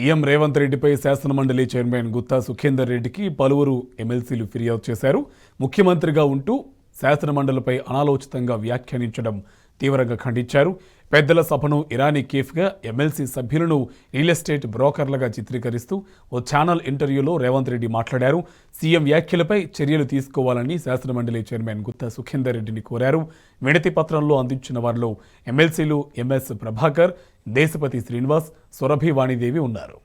CM Revanth రెడ్డిపై శాసనమండలి chairman Gutta Sukhender రెడ్డికి పలువురు ఎమ్మెల్సీలు ఫిర్యాదు చేశారు. ముఖ్యమంత్రిగా ఉంటూ శాసనమండలిపై అనాలోచితంగా వ్యాఖ్యానించడం తీవ్రంగా ఖండించారు. పెద్దల సభను ఇరానీ కేఫ్గా ఎమ్మెల్సీ సభ్యులను రియల్ ఎస్టేట్ బ్రోకర్లుగా చిత్రీకరిస్తూ ఓ ఛానల్ ఇంటర్వ్యూలో రేవంత్ రెడ్డి మాట్లాడారు. సీఎం వ్యాఖ్యలపై చర్యలు తీసుకోవాలని శాసనమండలి చైర్మన్ గుత్తా సుఖేందర్ రెడ్డిని కోరారు. వినతి పత్రంలో అందించిన వారిలో ఎమ్మెల్సీలు ఎంఎస్ ప్రభాకర్, దేశపతి శ్రీనివాస్, సురభి వాణిదేవి ఉన్నారు.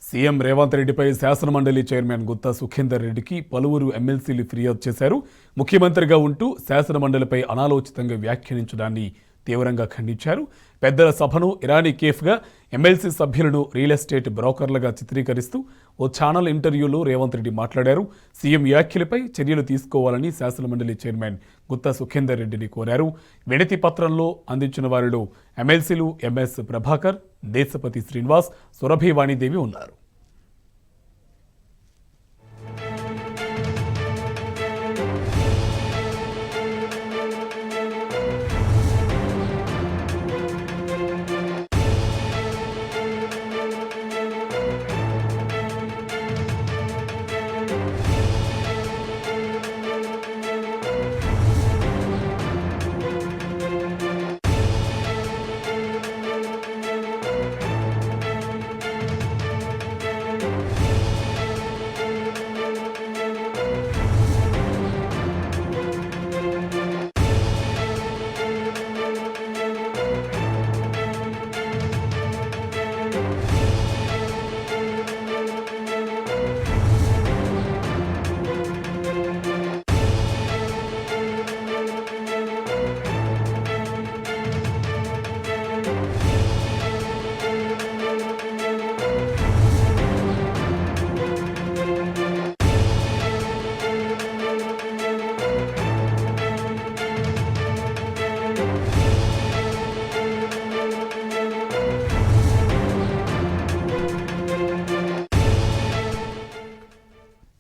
సీఎం రేవంత్ రెడ్డిపై శాసనమండలి చైర్మన్ గుత్తా సుఖేందర్ రెడ్డికి పలువురు ఎమ్మెల్సీలు ఫిర్యాదు చేశారు. ముఖ్యమంత్రిగా ఉంటూ శాసనమండలిపై అనాలోచితంగా వ్యాఖ్యానించడాన్ని తీవ్రంగా ఖండించారు. పెద్దల సభను ఇరానీ కేఫ్గా ఎమ్మెల్సీ సభ్యులను రియల్ ఎస్టేట్ బ్రోకర్లుగా చిత్రీకరిస్తూ ఓ ఛానల్ ఇంటర్వ్యూలో రేవంత్ రెడ్డి మాట్లాడారు. సీఎం వ్యాఖ్యలపై చర్యలు తీసుకోవాలని శాసనమండలి చైర్మన్ గుత్తా సుఖేందర్ రెడ్డిని కోరారు. వినతి పత్రంలో అందించిన వారిలో ఎమ్మెల్సీలు ఎంఎస్ ప్రభాకర్, దేశపతి శ్రీనివాస్, సురభి వాణిదేవి ఉన్నారు.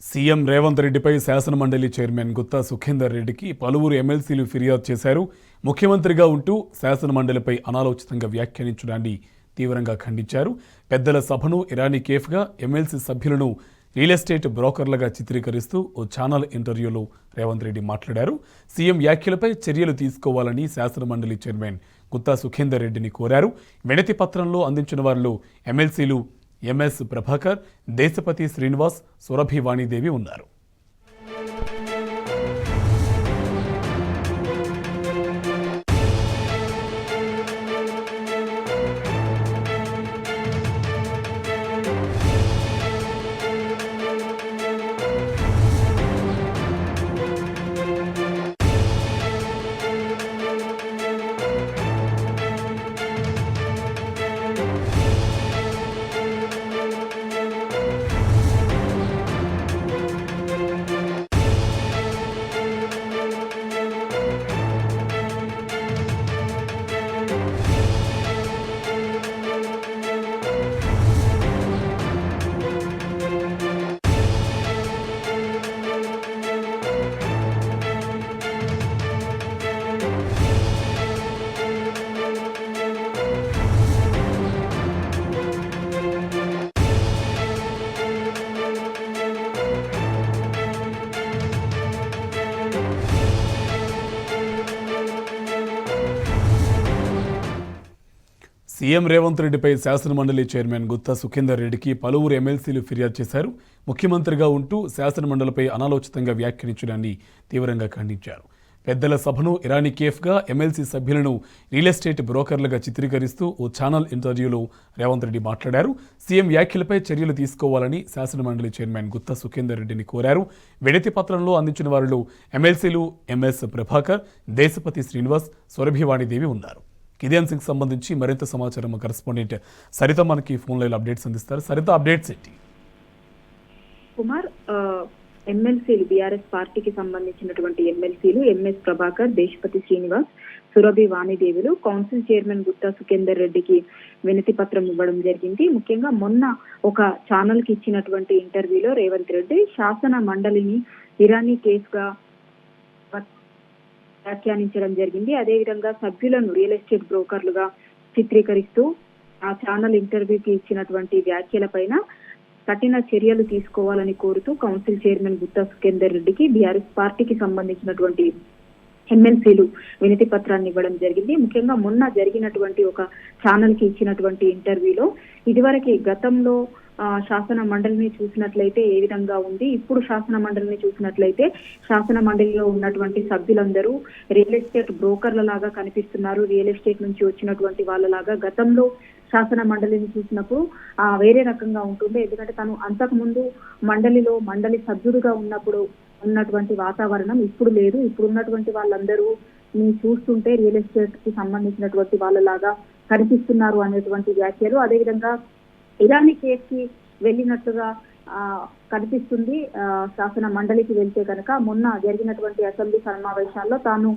సీఎం రేవంత్ రెడ్డిపై శాసనమండలి చైర్మన్ గుత్తా సుఖేందర్ రెడ్డికి పలువురు ఎమ్మెల్సీలు ఫిర్యాదు చేశారు. ముఖ్యమంత్రిగా ఉంటూ శాసనమండలిపై అనాలోచితంగా వ్యాఖ్యానించడాన్ని తీవ్రంగా ఖండించారు. పెద్దల సభను ఇరానీ కేఫ్గా ఎమ్మెల్సీ సభ్యులను రియల్ ఎస్టేట్ బ్రోకర్లుగా చిత్రీకరిస్తూ ఓ ఛానల్ ఇంటర్వ్యూలో రేవంత్ రెడ్డి మాట్లాడారు. సీఎం వ్యాఖ్యలపై చర్యలు తీసుకోవాలని శాసనమండలి చైర్మన్ గుత్తా సుఖేందర్ రెడ్డిని కోరారు. వినతి పత్రంలో అందించిన వారిలో ఎమ్మెల్సీలు ఎంఎస్ ప్రభాకర్, దేశపతి శ్రీనివాస్, సురభి వాణిదేవి ఉన్నారు. సీఎం రేవంత్ రెడ్డిపై శాసనమండలి చైర్మన్ గుత్తా సుఖేందర్ రెడ్డికి పలువురు ఎమ్మెల్సీలు ఫిర్యాదు చేశారు. ముఖ్యమంత్రిగా ఉంటూ శాసనమండలిపై అనాలోచితంగా వ్యాఖ్యానించడాన్ని తీవ్రంగా ఖండించారు. పెద్దల సభను ఇరానీ కేఫ్గా ఎమ్మెల్సీ సభ్యులను రియల్ ఎస్టేట్ బ్రోకర్లుగా చిత్రీకరిస్తూ ఓ ఛానల్ ఇంటర్వ్యూలో రేవంత్ రెడ్డి మాట్లాడారు. సీఎం వ్యాఖ్యలపై చర్యలు తీసుకోవాలని శాసనమండలి చైర్మన్ గుత్తా సుఖేందర్ రెడ్డిని కోరారు. వినతి పత్రంలో అందించిన వారిలో ఎమ్మెల్సీలు ఎంఎస్ ప్రభాకర్, దేశపతి శ్రీనివాస్, సురభి వాణిదేవి ఉన్నారు. ఇదే అంశంకి సంబంధించి మరింత సమాచారం మా కరెస్పాండెంట్ సరిత మనకి ఫోన్ లైన్ అప్డేట్స్ అందిస్తారు. సరిత, అప్డేట్స్ ఏంటి? కుమార్, ఎమ్మెల్సీలు బీఆర్ఎస్ పార్టీకి సంబంధించినటువంటి ఎమ్మెల్సీలు ఎంఎస్ ప్రభాకర్, దేశపతి శ్రీనివాస్, సురభి వాణిదేవులు కౌన్సిల్ చైర్మన్ గుత్తా సుఖేందర్ రెడ్డికి వినతి పత్రం ఇవ్వడం జరిగింది. ముఖ్యంగా మొన్న ఒక ఛానల్ కి ఇచ్చినటువంటి ఇంటర్వ్యూలో రేవంత్ రెడ్డి శాసన మండలిని ఇరానీ కేసుగా వ్యాఖ్యానించడం జరిగింది. అదేవిధంగా సభ్యులను రియల్ ఎస్టేట్ బ్రోకర్లుగా చిత్రీకరిస్తూ ఆ ఛానల్ ఇంటర్వ్యూకి ఇచ్చినటువంటి వ్యాఖ్యల పైన కఠిన చర్యలు తీసుకోవాలని కోరుతూ కౌన్సిల్ చైర్మన్ గుత్తా సుఖేందర్ రెడ్డికి బీఆర్ఎస్ పార్టీకి సంబంధించినటువంటి ఎమ్మెల్సీలు వినతి పత్రాన్ని ఇవ్వడం జరిగింది. ముఖ్యంగా మొన్న జరిగినటువంటి ఒక ఛానల్ కి ఇచ్చినటువంటి ఇంటర్వ్యూలో ఇదివరకు గతంలో శాసన మండలిని చూసినట్లయితే ఏ విధంగా ఉంది, ఇప్పుడు శాసన మండలిని చూసినట్లయితే శాసన మండలిలో ఉన్నటువంటి సభ్యులందరూ రియల్ ఎస్టేట్ బ్రోకర్ల లాగా కనిపిస్తున్నారు. రియల్ ఎస్టేట్ నుంచి వచ్చినటువంటి వాళ్ళలాగా గతంలో శాసన మండలిని చూసినప్పుడు వేరే రకంగా ఉంటుండే. ఎందుకంటే తను అంతకు ముందు మండలి సభ్యుడిగా ఉన్నప్పుడు ఉన్నటువంటి వాతావరణం ఇప్పుడు లేదు. ఇప్పుడు ఉన్నటువంటి వాళ్ళందరూ చూస్తుంటే రియల్ ఎస్టేట్ కి సంబంధించినటువంటి వాళ్ళలాగా కనిపిస్తున్నారు అనేటువంటి వ్యాఖ్యలు. అదేవిధంగా ఇరానీ కేసుకి వెళ్ళినట్లుగా కనిపిస్తుంది. శాసన మండలికి వెళ్తే కనుక మొన్న జరిగినటువంటి అసెంబ్లీ సమావేశాల్లో తాను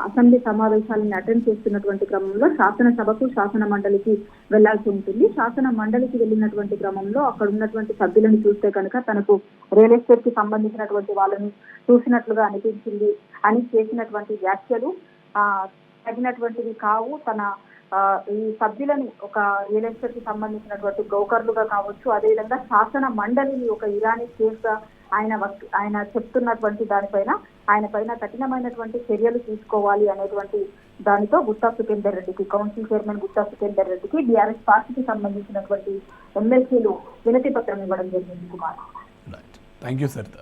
అసెంబ్లీ సమావేశాలను అటెండ్ చేస్తున్నటువంటి క్రమంలో శాసనసభకు శాసన మండలికి వెళ్లాల్సి ఉంటుంది. శాసన మండలికి వెళ్ళినటువంటి క్రమంలో అక్కడ ఉన్నటువంటి సభ్యులను చూస్తే కనుక తనకు రియల్ ఎస్టేట్ కి సంబంధించినటువంటి వాళ్ళని చూసినట్లుగా అనిపించింది అని చేసినటువంటి వ్యాఖ్యలు తగినటువంటివి కావు. తన ఈ సభ్యులని ఒక రియల్ ఎస్టేట్ కి సంబంధించినటువంటి బ్రోకర్లుగా కావచ్చు, అదేవిధంగా శాసన మండలిని ఒక ఇరానీ కేసుగా ఆయన చెప్తున్నటువంటి ఆయన పైన కఠినమైనటువంటి చర్యలు తీసుకోవాలి అనేటువంటి దానితో గుత్తా సుఖేందర్ రెడ్డికి, కౌన్సిల్ చైర్మన్ గుత్తా సుఖేందర్ రెడ్డికి బీఆర్ఎస్ పార్టీకి సంబంధించినటువంటి ఎమ్మెల్సీలు వినతి పత్రం ఇవ్వడం జరిగింది. Kumar, thank you Saritha.